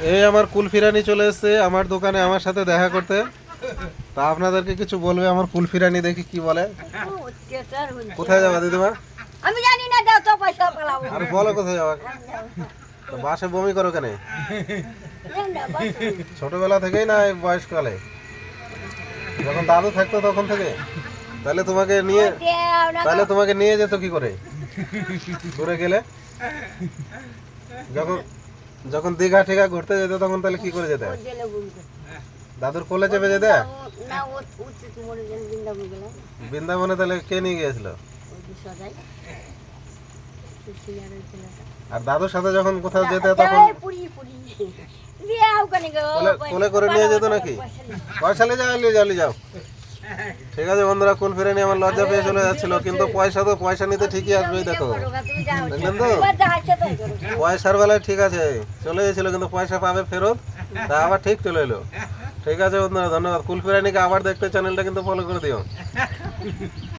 এই আমার কুলফিরানি চলে এসেছে আমার দোকানে আমার সাথে দেখা করতে। তা আপনাদেরকে কিছু বলবে আমার কুলফিরানি দেখি কি বলে। কোথায় যাবা দিদিমা? আমি জানি না, দাও তো পয়সা পালাবো। আরে বলো কোথায় যাবা? তো বাসে বমি করো কেন? ছোটবেলা থেকেই না এই বয়সকালে? যখন দাদু থাকতো তখন থেকে? তাহলে তোমাকে নিয়ে যেত কি করে ঘুরে গেলে? যখন যখন দীঘা টিঘা ঘুরতে যেত তখন তাহলে কি করে যেতে? দাদুর কোলে চেপে যেতে? বৃন্দাবনে তাহলে কে নিয়ে গিয়েছিল? আর দাদুর সাথে যখন কোথাও যেতে তখন কোলে করে নিয়ে যেত নাকি? পয়সা নিয়ে যাও। ঠিক আছে বন্ধুরা, কুলফিরানি আমার লজ্জা পেয়ে চলে যাচ্ছিল, কিন্তু পয়সা নিতে ঠিকই আসবে। দেখো দেখলেন তো, পয়সার বেলায় ঠিক আছে চলে গেছিল, কিন্তু পয়সা পাবে ফেরত, তা আবার ঠিক চলে এলো। ঠিক আছে বন্ধুরা, ধন্যবাদ। কুলফিরানিকে আবার দেখতে চ্যানেলটা কিন্তু ফলো করে দিও।